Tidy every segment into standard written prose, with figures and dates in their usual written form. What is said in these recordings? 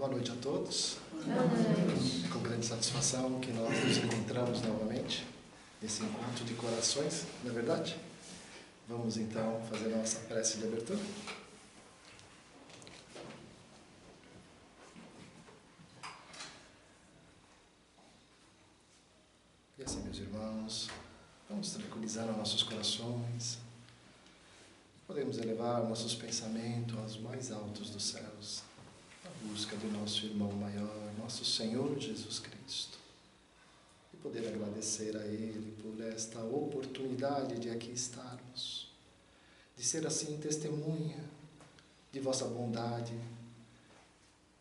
Boa noite a todos. Boa noite. Com grande satisfação que nós nos encontramos novamente nesse encontro de corações, não é verdade? Vamos então fazer a nossa prece de abertura. E assim, meus irmãos, vamos tranquilizar os nossos corações. Podemos elevar nossos pensamentos aos mais altos dos céus, na busca do nosso irmão maior, nosso Senhor Jesus Cristo. E poder agradecer a Ele por esta oportunidade de aqui estarmos, de ser assim testemunha de vossa bondade,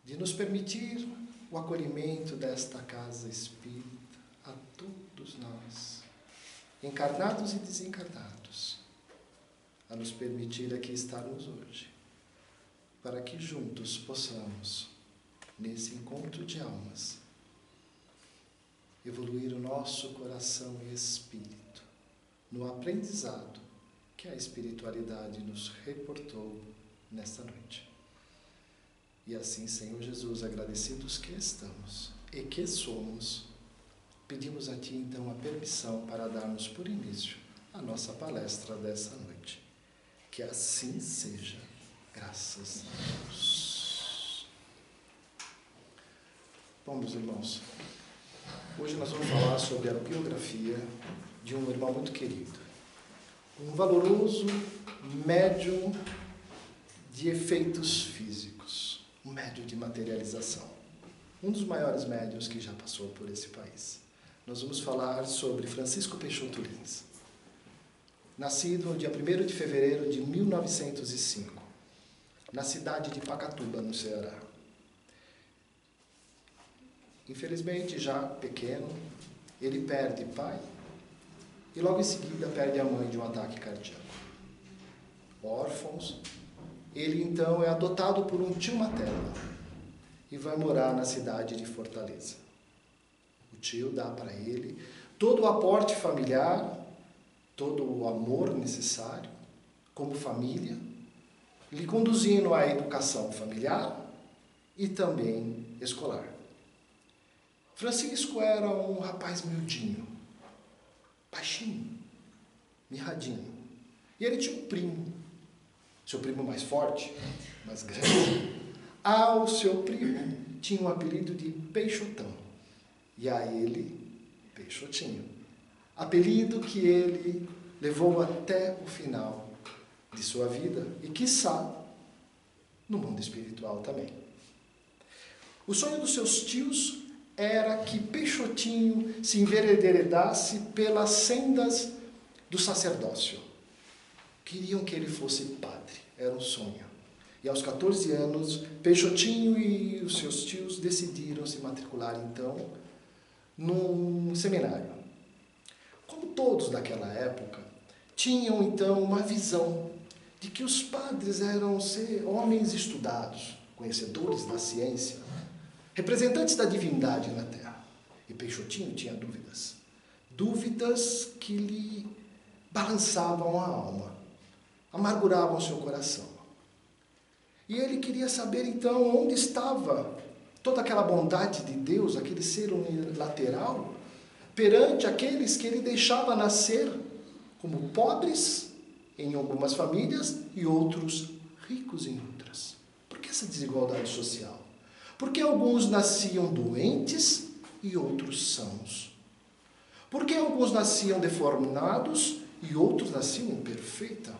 de nos permitir o acolhimento desta casa espírita a todos nós, encarnados e desencarnados, a nos permitir aqui estarmos hoje, para que juntos possamos, nesse encontro de almas, evoluir o nosso coração e espírito no aprendizado que a espiritualidade nos reportou nesta noite. E assim, Senhor Jesus, agradecidos que estamos e que somos, pedimos a Ti então a permissão para darmos por início a nossa palestra dessa noite. Que assim seja, graças a Deus. Bom, meus irmãos, hoje nós vamos falar sobre a biografia de um irmão muito querido, um valoroso médium de efeitos físicos, um médium de materialização, um dos maiores médiuns que já passou por esse país. Nós vamos falar sobre Francisco Peixoto Lins, nascido no dia 1º de fevereiro de 1905, na cidade de Pacatuba, no Ceará. Infelizmente, já pequeno, ele perde pai e logo em seguida perde a mãe de um ataque cardíaco. Órfãos, ele então é adotado por um tio materno e vai morar na cidade de Fortaleza. O tio dá para ele todo o aporte familiar, todo o amor necessário, como família, lhe conduzindo à educação familiar e também escolar. Francisco era um rapaz miudinho, baixinho, mirradinho. E ele tinha um primo, seu primo mais forte, mais grande. O seu primo tinha um apelido de Peixotão, e a ele, Peixotinho. Apelido que ele levou até o final de sua vida e, quiçá, no mundo espiritual também. O sonho dos seus tios era que Peixotinho se enveredasse pelas sendas do sacerdócio. Queriam que ele fosse padre, era um sonho. E aos 14 anos, Peixotinho e os seus tios decidiram se matricular, então, num seminário. Como todos daquela época, tinham então uma visão de que os padres eram homens estudados, conhecedores da ciência, representantes da divindade na Terra. E Peixotinho tinha dúvidas. Dúvidas que lhe balançavam a alma, amarguravam seu coração. E ele queria saber então onde estava toda aquela bondade de Deus, aquele ser unilateral, perante aqueles que ele deixava nascer como pobres em algumas famílias e outros ricos em outras. Por que essa desigualdade social? Por que alguns nasciam doentes e outros sãos? Por que alguns nasciam deformados e outros nasciam imperfeita,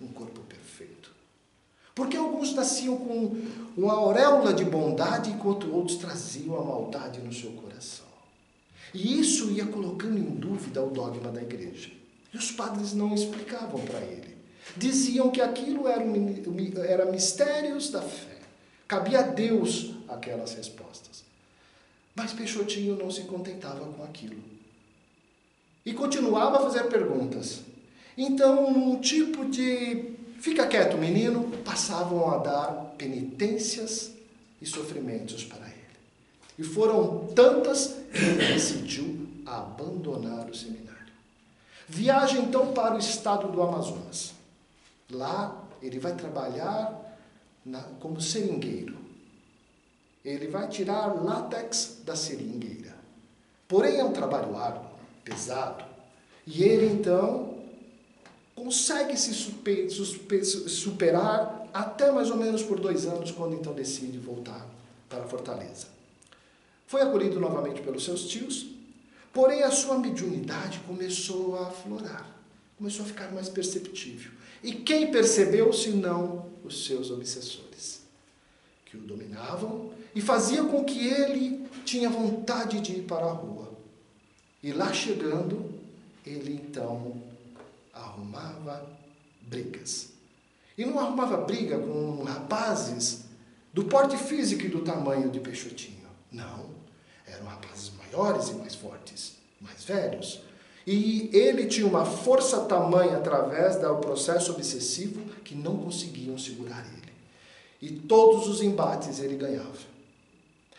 um corpo perfeito? Por que alguns nasciam com uma auréola de bondade enquanto outros traziam a maldade no seu coração? E isso ia colocando em dúvida o dogma da igreja. E os padres não explicavam para ele. Diziam que aquilo era mistérios da fé. Cabia a Deus aquelas respostas. Mas Peixotinho não se contentava com aquilo. E continuava a fazer perguntas. Então, num tipo de fica quieto, menino, passavam a dar penitências e sofrimentos para ele. E foram tantas que ele decidiu abandonar o seminário. Viaja então para o estado do Amazonas. Lá ele vai trabalhar como seringueiro. Ele vai tirar látex da seringueira. Porém, é um trabalho árduo, pesado. E ele, então, consegue se superar até mais ou menos por 2 anos, quando então decide voltar para a fortaleza. Foi acolhido novamente pelos seus tios, porém a sua mediunidade começou a aflorar, começou a ficar mais perceptível. E quem percebeu, senão os seus obsessores, que o dominavam e fazia com que ele tinha vontade de ir para a rua. E lá chegando, ele então arrumava brigas. E não arrumava briga com rapazes do porte físico e do tamanho de Peixotinho. Não, eram rapazes maiores e mais fortes, mais velhos. E ele tinha uma força tamanha através do processo obsessivo que não conseguiam segurar ele. E todos os embates ele ganhava.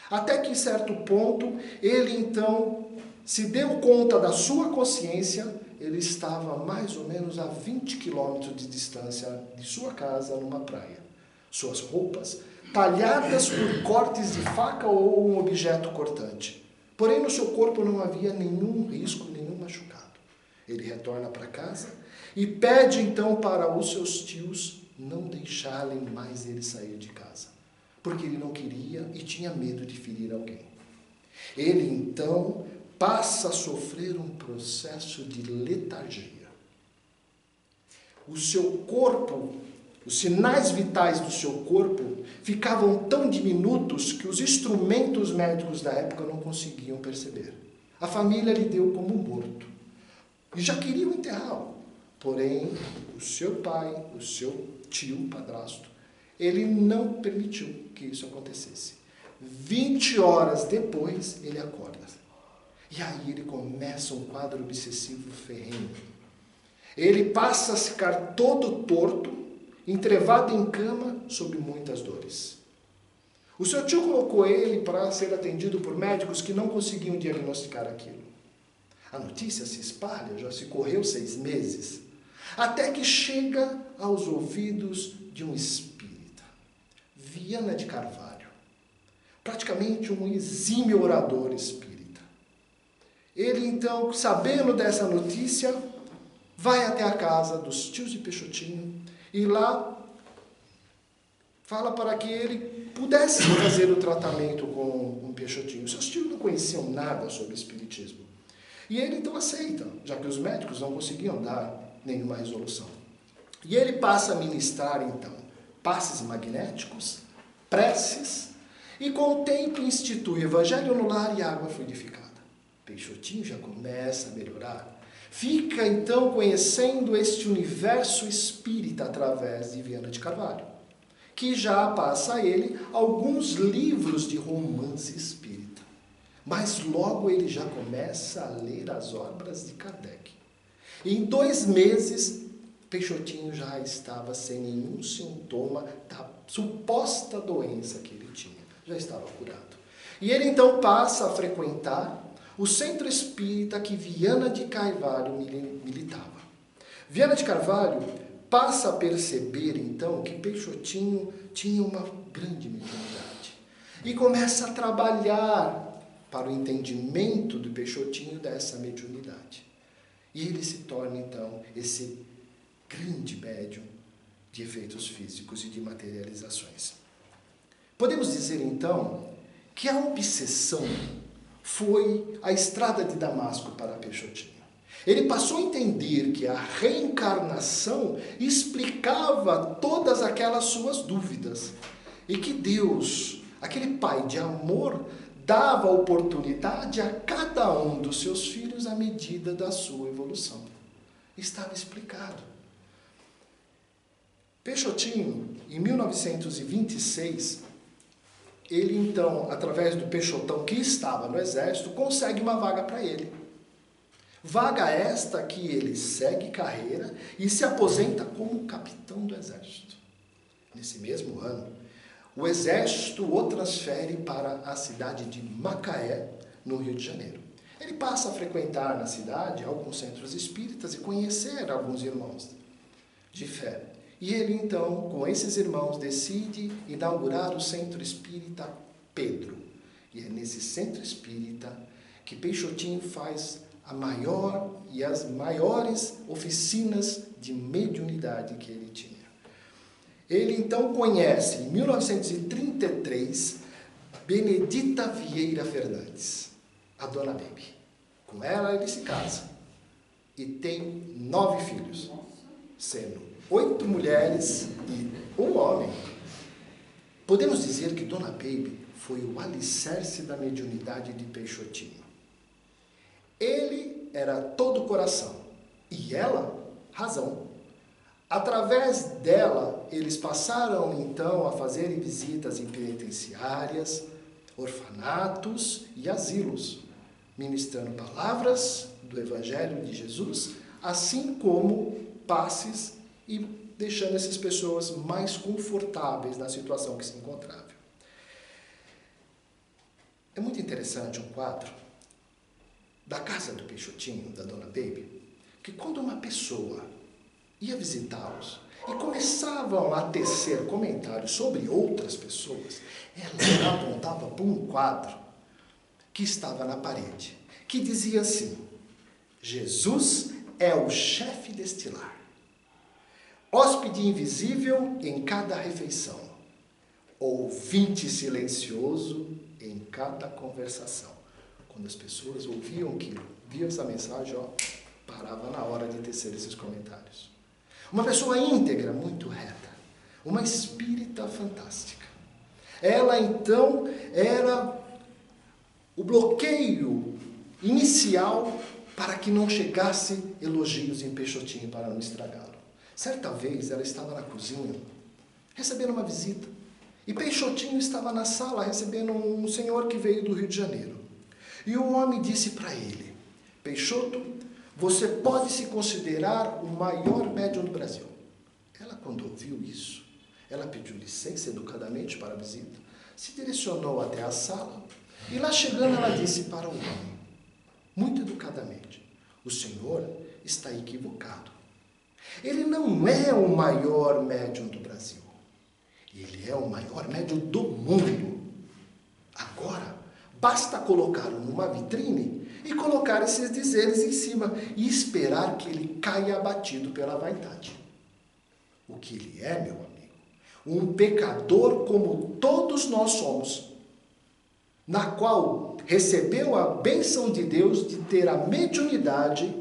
Até que em certo ponto, ele então se deu conta da sua consciência. Ele estava mais ou menos a 20 quilômetros de distância de sua casa, numa praia. Suas roupas talhadas por cortes de faca ou um objeto cortante. Porém, no seu corpo não havia nenhum risco, nenhum machucado. Ele retorna para casa e pede então para os seus tios não deixarem mais ele sair de casa, porque ele não queria e tinha medo de ferir alguém. Ele então passa a sofrer um processo de letargia. O seu corpo, os sinais vitais do seu corpo ficavam tão diminutos que os instrumentos médicos da época não conseguiam perceber. A família lhe deu como morto e já queriam enterrá-lo. Porém, o seu pai, o seu tio, padrasto, ele não permitiu que isso acontecesse. 20 horas depois, ele acorda. E aí ele começa um quadro obsessivo ferrenho. Ele passa a ficar todo torto, entrevado em cama, sob muitas dores. O seu tio colocou ele para ser atendido por médicos que não conseguiam diagnosticar aquilo. A notícia se espalha, já se correu 6 meses, até que chega aos ouvidos de um espírita, Viana de Carvalho, praticamente um exímio orador espírita. Ele então, sabendo dessa notícia, vai até a casa dos tios de Peixotinho e lá fala para que ele pudesse fazer o tratamento com o Peixotinho. Seus tios não conheciam nada sobre espiritismo. E ele então aceita, já que os médicos não conseguiam dar nenhuma resolução. E ele passa a ministrar então passes magnéticos, preces, e com o tempo institui evangelho no lar e água fluidificada. Peixotinho já começa a melhorar. Fica então conhecendo este universo espírita através de Viana de Carvalho, que já passa a ele alguns livros de romance espírita. Mas logo ele já começa a ler as obras de Kardec. Em 2 meses, Peixotinho já estava sem nenhum sintoma da suposta doença que ele tinha. Já estava curado. E ele então passa a frequentar o centro espírita que Viana de Carvalho militava. Viana de Carvalho passa a perceber então que Peixotinho tinha uma grande mediunidade. E começa a trabalhar para o entendimento do Peixotinho dessa mediunidade. E ele se torna, então, esse grande médium de efeitos físicos e de materializações. Podemos dizer, então, que a obsessão foi a estrada de Damasco para Peixotinho. Ele passou a entender que a reencarnação explicava todas aquelas suas dúvidas e que Deus, aquele Pai de amor, dava oportunidade a cada um dos seus filhos à medida da sua evolução. Estava explicado. Peixotinho, em 1926, ele então, através do Peixotão que estava no exército, consegue uma vaga para ele. Vaga esta que ele segue carreira e se aposenta como capitão do exército. Nesse mesmo ano, o exército o transfere para a cidade de Macaé, no Rio de Janeiro. Ele passa a frequentar na cidade alguns centros espíritas e conhecer alguns irmãos de fé. E ele então, com esses irmãos, decide inaugurar o centro espírita Pedro. E é nesse centro espírita que Peixotinho faz a maior e as maiores oficinas de mediunidade que ele tinha. Ele então conhece, em 1933, Benedita Vieira Fernandes, a Dona Baby. Com ela ele se casa e tem 9 filhos, sendo 8 mulheres e 1 homem. Podemos dizer que Dona Baby foi o alicerce da mediunidade de Peixotinho. Ele era todo coração e ela, razão. Através dela, eles passaram então a fazer visitas em penitenciárias, orfanatos e asilos, ministrando palavras do Evangelho de Jesus, assim como passes e deixando essas pessoas mais confortáveis na situação que se encontravam. É muito interessante um quadro da casa do Peixotinho, da Dona Baby, que quando uma pessoa ia visitá-los e começavam a tecer comentários sobre outras pessoas, ela apontava para um quadro que estava na parede, que dizia assim: Jesus é o chefe deste lar, hóspede invisível em cada refeição, ouvinte silencioso em cada conversação. Quando as pessoas ouviam aquilo, viam essa mensagem, parava na hora de tecer esses comentários. Uma pessoa íntegra, muito reta, uma espírita fantástica. Ela então era o bloqueio inicial para que não chegasse elogios em Peixotinho para não estragá-lo. Certa vez ela estava na cozinha, recebendo uma visita, e Peixotinho estava na sala recebendo um senhor que veio do Rio de Janeiro. E o homem disse para ele: Peixoto, você pode se considerar o maior médium do Brasil. Ela, quando ouviu isso, ela pediu licença educadamente para a visita, se direcionou até a sala e lá chegando ela disse para o homem, muito educadamente: o senhor está equivocado. Ele não é o maior médium do Brasil. Ele é o maior médium do mundo. Agora, basta colocá-lo numa vitrine e colocar esses dizeres em cima e esperar que ele caia abatido pela vaidade. O que ele é, meu amigo? Um pecador como todos nós somos, na qual recebeu a bênção de Deus de ter a mediunidade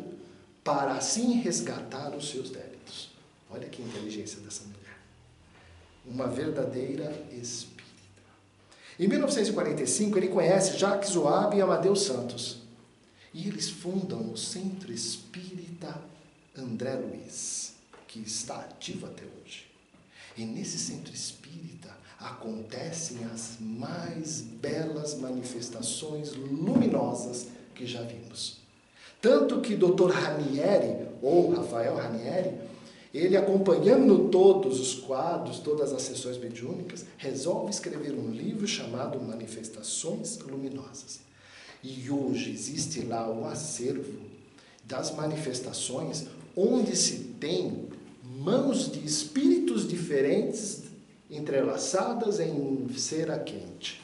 para assim resgatar os seus débitos. Olha que inteligência dessa mulher. Uma verdadeira espírita. Em 1945, ele conhece Jacques Zoab e Amadeu Santos. E eles fundam o Centro Espírita André Luiz, que está ativo até hoje. E nesse Centro Espírita acontecem as mais belas manifestações luminosas que já vimos. Tanto que Dr. Ranieri, ou Rafael Ranieri, ele acompanhando todos os quadros, todas as sessões mediúnicas, resolve escrever um livro chamado Manifestações Luminosas. E hoje existe lá um acervo das manifestações onde se tem mãos de espíritos diferentes entrelaçadas em cera quente.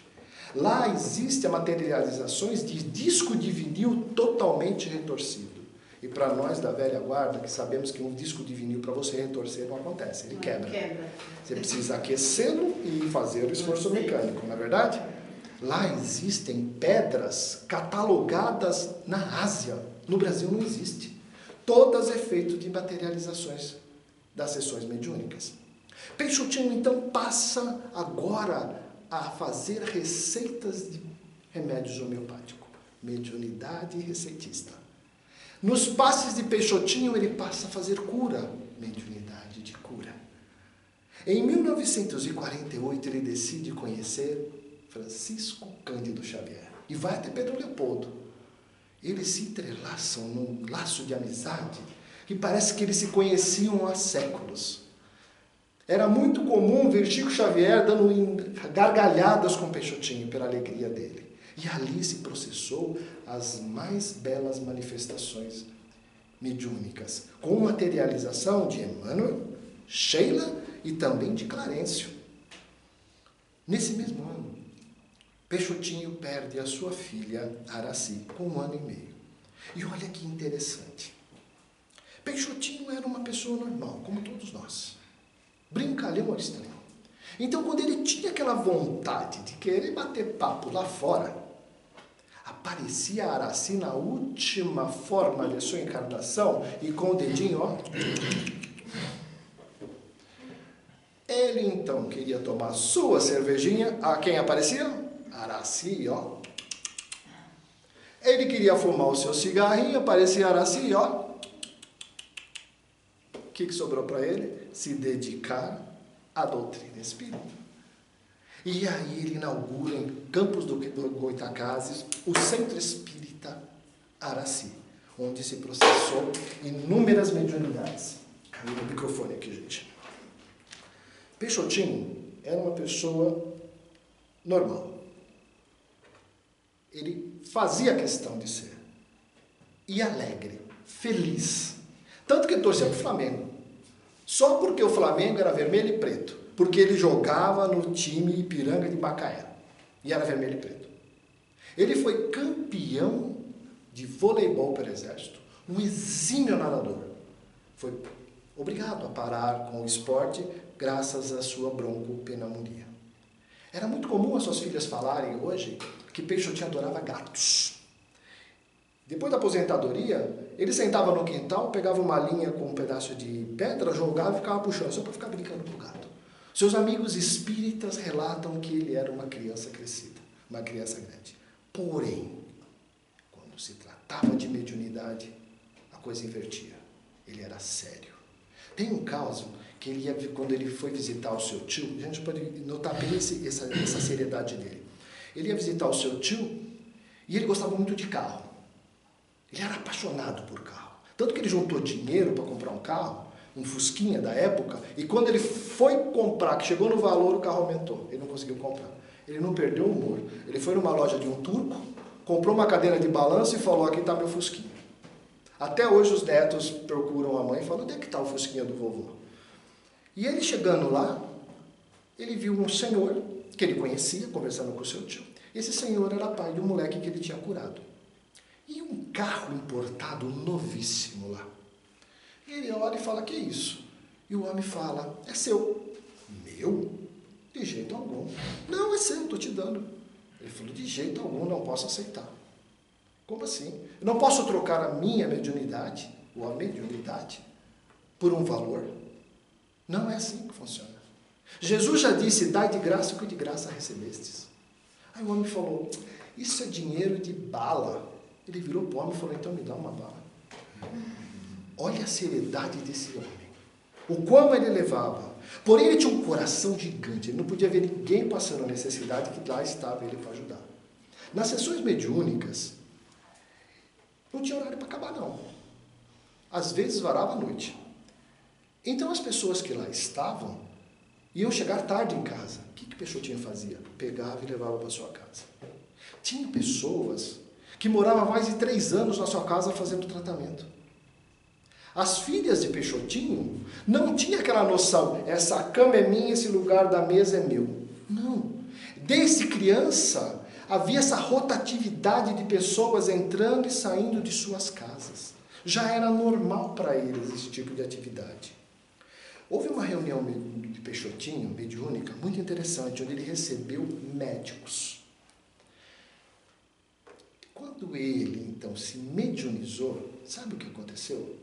Lá existe a materializações de disco de vinil totalmente retorcido. E para nós da velha guarda, que sabemos que um disco de vinil para você retorcer não acontece, ele quebra. Você precisa aquecê-lo e fazer o esforço mecânico, não é verdade? Lá existem pedras catalogadas na Ásia. No Brasil não existe. Todas efeitos de materializações das sessões mediúnicas. Peixotinho então passa agora a fazer receitas de remédios homeopáticos. Mediunidade receitista. Nos passes de Peixotinho ele passa a fazer cura. Mediunidade de cura. Em 1948 ele decide conhecer Francisco Cândido Xavier e vai até Pedro Leopoldo. Eles se entrelaçam num laço de amizade que parece que eles se conheciam há séculos. Era muito comum ver Chico Xavier dando gargalhadas com Peixotinho pela alegria dele. E ali se processou as mais belas manifestações mediúnicas, com materialização de Emmanuel, Sheila e também de Clarencio. Nesse mesmo ano, Peixotinho perde a sua filha, Araci, com 1 ano e meio. E olha que interessante. Peixotinho era uma pessoa normal, como todos nós. Brincalhão ao extremo. Então, quando ele tinha aquela vontade de querer bater papo lá fora, aparecia Araci na última forma de sua encarnação e com o dedinho, ó. Ele então queria tomar sua cervejinha. A quem aparecia? Araci, ó. Ele queria fumar o seu cigarrinho, aparecia Araci, ó. O que sobrou para ele? Se dedicar à doutrina espírita. E aí ele inaugura em Campos do Goitacazes o Centro Espírita Araci, onde se processou inúmeras mediunidades. Caiu no microfone aqui, gente. Peixotinho era uma pessoa normal. Ele fazia questão de ser. E alegre, feliz. Tanto que torcia para o Flamengo. Só porque o Flamengo era vermelho e preto. Porque ele jogava no time Ipiranga de Macaé. E era vermelho e preto. Ele foi campeão de voleibol pelo Exército. Um exímio nadador. Foi obrigado a parar com o esporte graças à sua broncopneumonia. Era muito comum as suas filhas falarem hoje que Peixotinho adorava gatos. Depois da aposentadoria, ele sentava no quintal, pegava uma linha com um pedaço de pedra, jogava e ficava puxando, só para ficar brincando com o gato. Seus amigos espíritas relatam que ele era uma criança crescida, uma criança grande. Porém, quando se tratava de mediunidade, a coisa invertia. Ele era sério. Tem um caso que ele ia, quando ele foi visitar o seu tio, a gente pode notar bem essa seriedade dele. Ele ia visitar o seu tio e ele gostava muito de carro. Ele era apaixonado por carro. Tanto que ele juntou dinheiro para comprar um carro, um Fusquinha da época, e quando ele foi comprar, que chegou no valor, o carro aumentou. Ele não conseguiu comprar. Ele não perdeu o humor. Ele foi numa loja de um turco, comprou uma cadeira de balanço e falou, aqui está meu Fusquinha. Até hoje os netos procuram a mãe e falam, onde é que está o Fusquinha do vovô? E ele chegando lá, ele viu um senhor que ele conhecia, conversando com o seu tio. Esse senhor era pai de um moleque que ele tinha curado. E um carro importado novíssimo lá. Ele olha e fala, que é isso? E o homem fala, é seu. Meu? De jeito algum. Não, é seu, estou te dando. Ele falou, de jeito algum, não posso aceitar. Como assim? Eu não posso trocar a minha mediunidade, ou a mediunidade, por um valor? Não é assim que funciona. Jesus já disse, dai de graça o que de graça recebestes. Aí o homem falou, isso é dinheiro de bala. Ele virou para o homem e falou, então me dá uma bala. Olha a seriedade desse homem. O quão ele levava. Porém, ele tinha um coração gigante. Ele não podia ver ninguém passando necessidade, que lá estava ele para ajudar. Nas sessões mediúnicas, não tinha horário para acabar, não. Às vezes varava a noite. Então, as pessoas que lá estavam iam chegar tarde em casa. O que Peixotinho fazia? Pegava e levava para sua casa. Tinha pessoas que moravam mais de 3 anos na sua casa fazendo tratamento. As filhas de Peixotinho não tinham aquela noção, essa cama é minha, esse lugar da mesa é meu. Não. Desde criança, havia essa rotatividade de pessoas entrando e saindo de suas casas. Já era normal para eles esse tipo de atividade. Houve uma reunião de Peixotinho, mediúnica, muito interessante, onde ele recebeu médicos. Quando ele, então, se mediunizou, sabe o que aconteceu?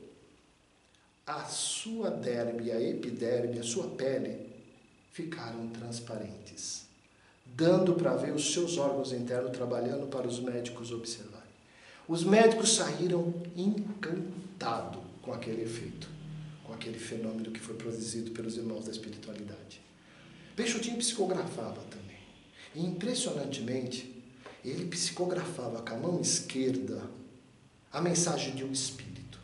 A sua derme, a epiderme, a sua pele ficaram transparentes, dando para ver os seus órgãos internos trabalhando para os médicos observarem. Os médicos saíram encantados com aquele efeito, com aquele fenômeno que foi produzido pelos irmãos da espiritualidade. Peixotinho psicografava também. E, impressionantemente, ele psicografava com a mão esquerda a mensagem de um espírito.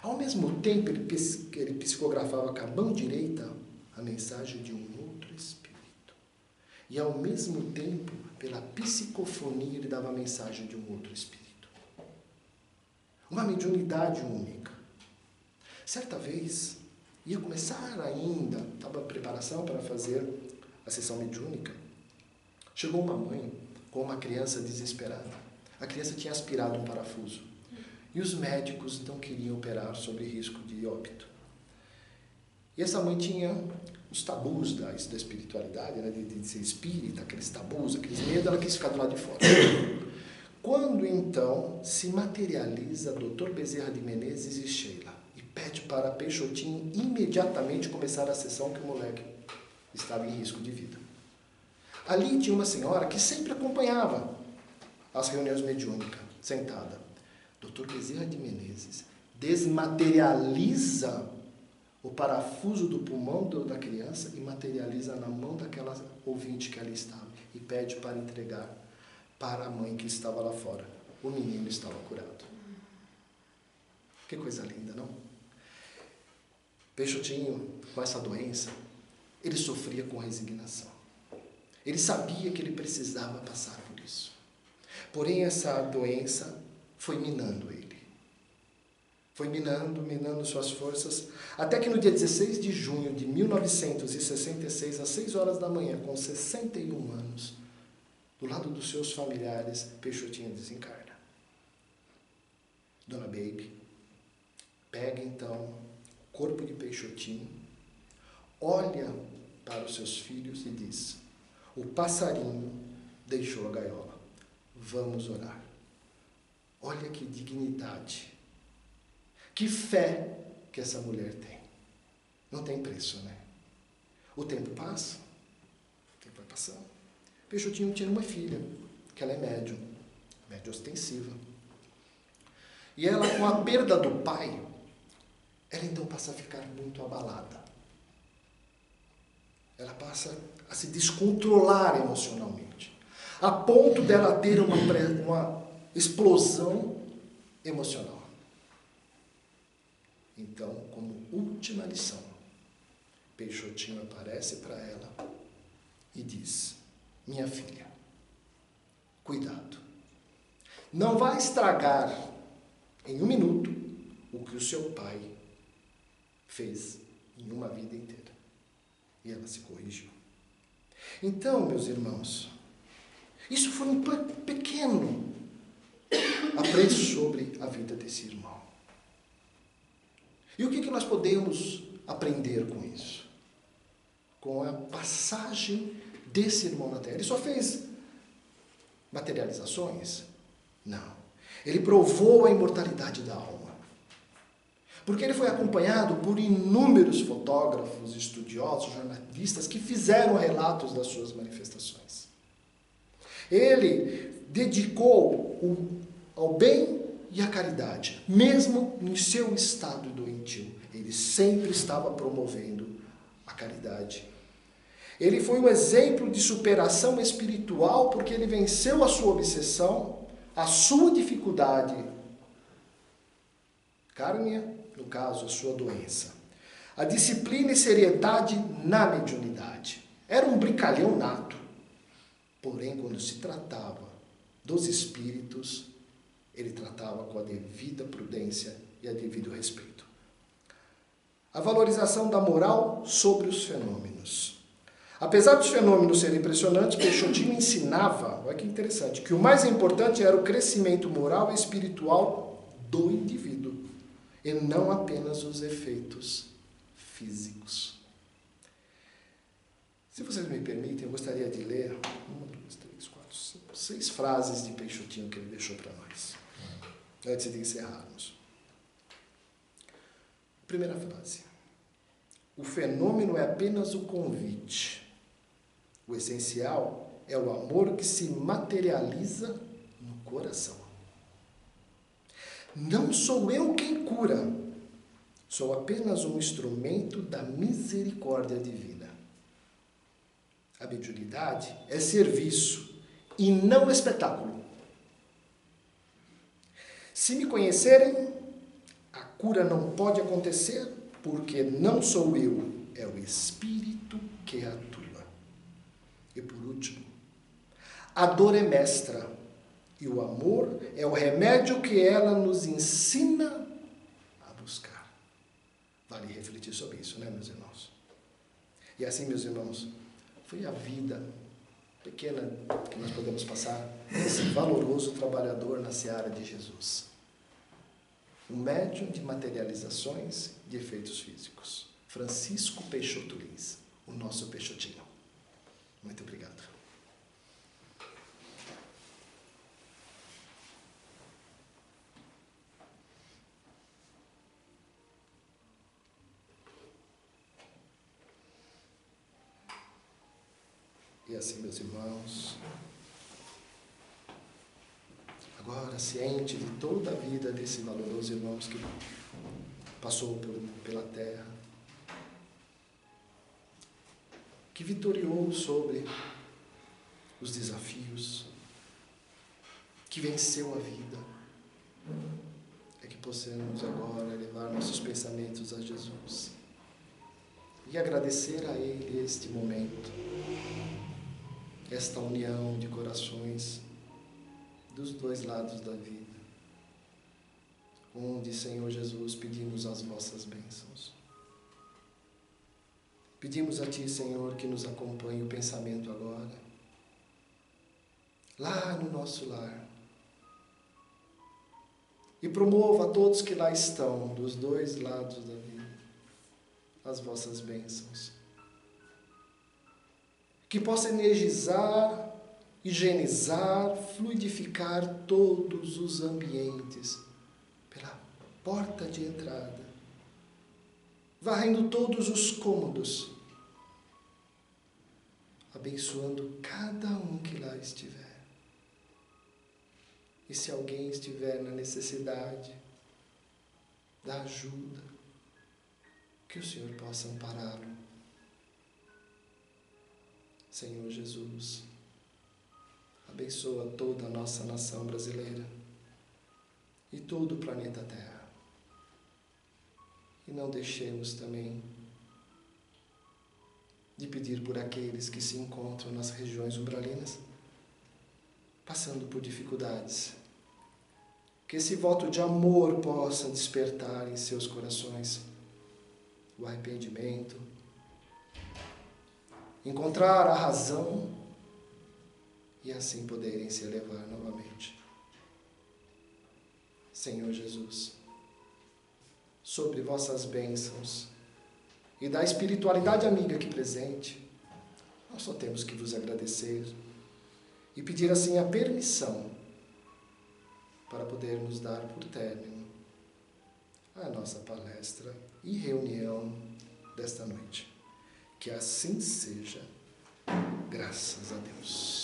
Ao mesmo tempo, ele psicografava com a mão direita a mensagem de um outro espírito. E, ao mesmo tempo, pela psicofonia, ele dava a mensagem de um outro espírito. Uma mediunidade única. Certa vez, ia começar ainda, estava em preparação para fazer a sessão mediúnica, Chegou uma mãe com uma criança desesperada. A criança tinha aspirado um parafuso. E os médicos não queriam operar sob risco de óbito. E essa mãe tinha os tabus da espiritualidade, né, de ser espírita, aqueles tabus, aqueles medos, ela quis ficar do lado de fora. Quando então se materializa Dr. Bezerra de Menezes e Sheila e pede para Peixotinho imediatamente começar a sessão que o moleque estava em risco de vida. Ali tinha uma senhora que sempre acompanhava as reuniões mediúnicas, sentada. Dr. Bezerra de Menezes desmaterializa o parafuso do pulmão da criança e materializa na mão daquela ouvinte que ali estava e pede para entregar para a mãe que estava lá fora. O menino estava curado. Que coisa linda, não? Peixotinho, com essa doença, ele sofria com resignação. Ele sabia que ele precisava passar por isso. Porém, essa doença foi minando ele. Foi minando suas forças, até que no dia 16 de junho de 1966, às 6 horas da manhã, com 61 anos, do lado dos seus familiares, Peixotinho desencarna. Dona Baby pega então o corpo de Peixotinho, olha para os seus filhos e diz: o passarinho deixou a gaiola, vamos orar. Olha que dignidade, que fé que essa mulher tem. Não tem preço, né? O tempo passa, o tempo vai passando. Peixotinho tinha uma filha, que ela é médium ostensiva. E ela, com a perda do pai, ela então passa a ficar muito abalada. Ela passa a se descontrolar emocionalmente, a ponto dela ter uma explosão emocional. Então, como última lição, Peixotinho aparece para ela e diz: minha filha, cuidado. Não vai estragar em 1 minuto o que o seu pai fez em uma vida inteira. E ela se corrigiu. Então, meus irmãos, isso foi um pequeno apreço sobre a vida desse irmão. E o que nós podemos aprender com isso? Com a passagem desse irmão na Terra. Ele só fez materializações? Não. Ele provou a imortalidade da alma. Porque ele foi acompanhado por inúmeros fotógrafos, estudiosos, jornalistas que fizeram relatos das suas manifestações. Ele dedicou ao bem e à caridade, mesmo em seu estado doentio. Ele sempre estava promovendo a caridade. Ele foi um exemplo de superação espiritual porque ele venceu a sua obsessão, a sua dificuldade cárnea, no caso, a sua doença. A disciplina e seriedade na mediunidade. Era um brincalhão nato. Porém, quando se tratava dos espíritos, ele tratava com a devida prudência e a devido respeito. A valorização da moral sobre os fenômenos. Apesar dos fenômenos serem impressionantes, Peixotinho ensinava, olha que interessante, que o mais importante era o crescimento moral e espiritual do indivíduo, e não apenas os efeitos físicos. Se vocês me permitem, eu gostaria de ler 1, 2, 3, 4, 5, 6 frases de Peixotinho que ele deixou para nós, antes de encerrarmos. Primeira frase. O fenômeno é apenas o convite. O essencial é o amor que se materializa no coração. Não sou eu quem cura, sou apenas um instrumento da misericórdia divina. A mediunidade é serviço e não espetáculo. Se me conhecerem, a cura não pode acontecer porque não sou eu, é o Espírito que atua. E por último, a dor é mestra e o amor é o remédio que ela nos ensina a buscar. Vale refletir sobre isso, né, meus irmãos? E assim, meus irmãos, foi a vida pequena que nós podemos passar, esse valoroso trabalhador na seara de Jesus. Um médium de materializações de efeitos físicos. Francisco Peixoto Lins, o nosso Peixotinho. Muito obrigado. E assim, meus irmãos, agora ciente de toda a vida desse valoroso irmão que passou pela terra, que vitoriou sobre os desafios, que venceu a vida, é que possamos agora levar nossos pensamentos a Jesus e agradecer a Ele este momento, esta união de corações dos dois lados da vida, onde, Senhor Jesus, pedimos as vossas bênçãos. Pedimos a Ti, Senhor, que nos acompanhe o pensamento agora, lá no nosso lar, e promova a todos que lá estão, dos dois lados da vida, as vossas bênçãos. Que possa energizar, higienizar, fluidificar todos os ambientes pela porta de entrada, varrendo todos os cômodos, abençoando cada um que lá estiver. E se alguém estiver na necessidade da ajuda, que o Senhor possa ampará-lo. Senhor Jesus, abençoa toda a nossa nação brasileira e todo o planeta Terra. E não deixemos também de pedir por aqueles que se encontram nas regiões umbralinas, passando por dificuldades. Que esse voto de amor possa despertar em seus corações o arrependimento, encontrar a razão e assim poderem se elevar novamente. Senhor Jesus, sobre vossas bênçãos e da espiritualidade amiga aqui presente, nós só temos que vos agradecer e pedir assim a permissão para podermos dar por término a nossa palestra e reunião desta noite. Que assim seja, graças a Deus.